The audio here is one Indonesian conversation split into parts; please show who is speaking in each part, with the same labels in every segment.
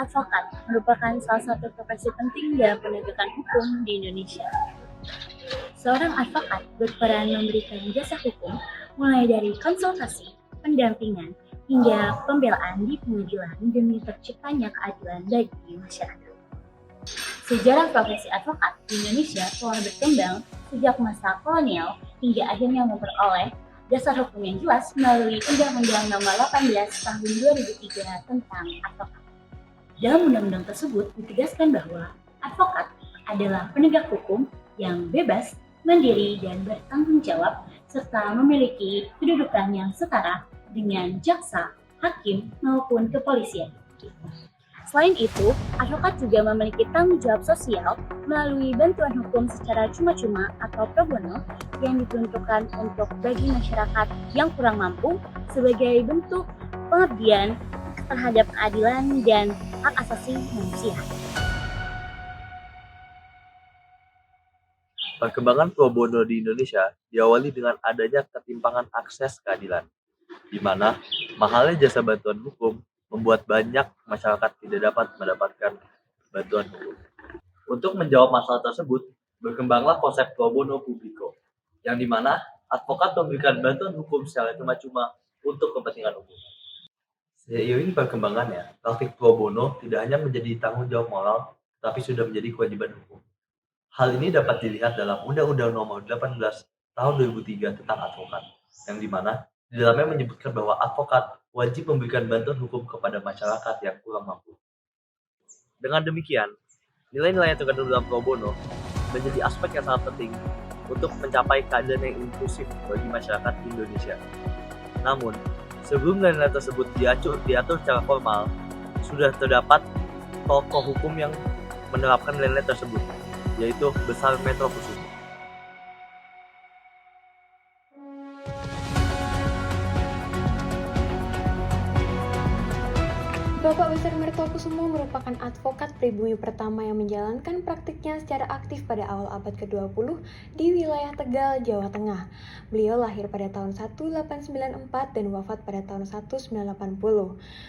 Speaker 1: advokat merupakan salah satu profesi penting dalam penegakan hukum di Indonesia. Seorang advokat berperan memberikan jasa hukum mulai dari konsultasi, pendampingan, hingga pembelaan di pengadilan demi terciptanya keadilan bagi masyarakat. Sejarah profesi advokat di Indonesia telah berkembang sejak masa kolonial hingga akhirnya memperoleh dasar hukum yang jelas melalui Undang-Undang Nomor 18 Tahun 2003 tentang advokat. Dalam undang-undang tersebut ditegaskan bahwa advokat adalah penegak hukum yang bebas, mandiri, dan bertanggung jawab, serta memiliki kedudukan yang setara dengan jaksa, hakim, maupun kepolisian. Selain itu, advokat juga memiliki tanggung jawab sosial melalui bantuan hukum secara cuma-cuma atau pro bono yang diperuntukkan untuk bagi masyarakat yang kurang mampu sebagai bentuk pengabdian terhadap keadilan dan hak asasi manusia.
Speaker 2: Perkembangan pro bono di Indonesia diawali dengan adanya ketimpangan akses keadilan, di mana mahalnya jasa bantuan hukum membuat banyak masyarakat tidak dapat mendapatkan bantuan hukum. Untuk menjawab masalah tersebut, berkembanglah konsep pro bono publico, yang di mana advokat memberikan bantuan hukum secara cuma-cuma untuk kepentingan umum. Seiring perkembangannya, praktik pro bono tidak hanya menjadi tanggung jawab moral, tapi sudah menjadi kewajiban hukum. Hal ini dapat dilihat dalam Undang-Undang Nomor 18 Tahun 2003 tentang advokat, yang di mana di dalamnya menyebutkan bahwa advokat wajib memberikan bantuan hukum kepada masyarakat yang kurang mampu. Dengan demikian, nilai-nilai yang terkandung dalam pro bono menjadi aspek yang sangat penting untuk mencapai keadilan yang inklusif bagi masyarakat Indonesia. Namun, sebelum nilai-nilai tersebut diatur secara formal, sudah terdapat tokoh hukum yang menerapkan nilai-nilai tersebut, yaitu Besar Metrokusumo.
Speaker 3: Bapak Besar Mertokusumo merupakan advokat pribumi pertama yang menjalankan praktiknya secara aktif pada awal abad ke-20 di wilayah Tegal, Jawa Tengah. Beliau lahir pada tahun 1894 dan wafat pada tahun 1980.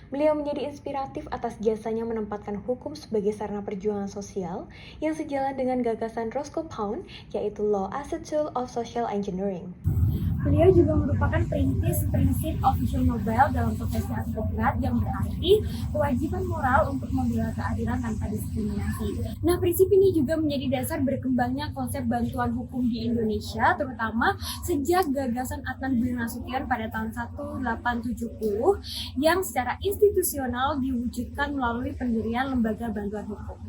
Speaker 3: Beliau menjadi inspiratif atas jasanya menempatkan hukum sebagai sarana perjuangan sosial yang sejalan dengan gagasan Roscoe Pound, yaitu Law as a Tool of Social Engineering.
Speaker 4: Beliau juga merupakan perintis prinsip official noble dalam profesi advokat yang berarti kewajiban moral untuk membela keadilan tanpa diskriminasi. Nah, prinsip ini juga menjadi dasar berkembangnya konsep bantuan hukum di Indonesia, terutama sejak gagasan Adnan Dwi Nasution pada tahun 1870 yang secara institusional diwujudkan melalui pendirian lembaga bantuan hukum.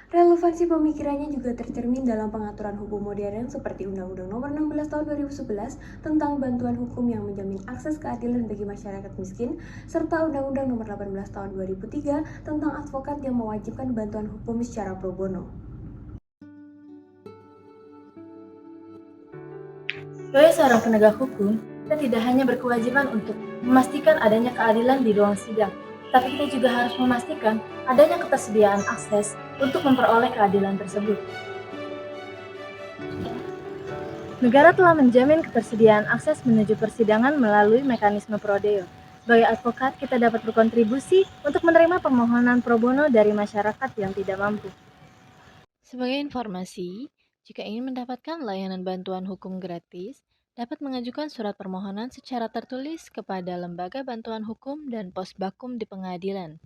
Speaker 3: Relevansi pemikirannya juga tercermin dalam pengaturan hukum modern seperti Undang-Undang Nomor 16 Tahun 2011 tentang bantuan hukum yang menjamin akses keadilan bagi masyarakat miskin, serta Undang-Undang Nomor 18 Tahun 2003 tentang advokat yang mewajibkan bantuan hukum secara pro bono.
Speaker 1: Sebagai seorang penegak hukum, kita tidak hanya berkewajiban untuk memastikan adanya keadilan di ruang sidang, tapi kita juga harus memastikan adanya ketersediaan akses untuk memperoleh keadilan tersebut. Negara telah menjamin ketersediaan akses menuju persidangan melalui mekanisme pro deo. Sebagai advokat, kita dapat berkontribusi untuk menerima permohonan pro bono dari masyarakat yang tidak mampu.
Speaker 5: Sebagai informasi, jika ingin mendapatkan layanan bantuan hukum gratis, dapat mengajukan surat permohonan secara tertulis kepada Lembaga Bantuan Hukum dan Posbakum di pengadilan.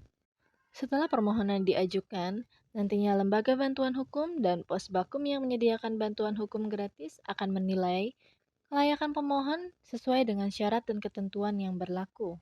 Speaker 5: Setelah permohonan diajukan, nantinya Lembaga Bantuan Hukum dan Posbakum yang menyediakan bantuan hukum gratis akan menilai kelayakan pemohon sesuai dengan syarat dan ketentuan yang berlaku.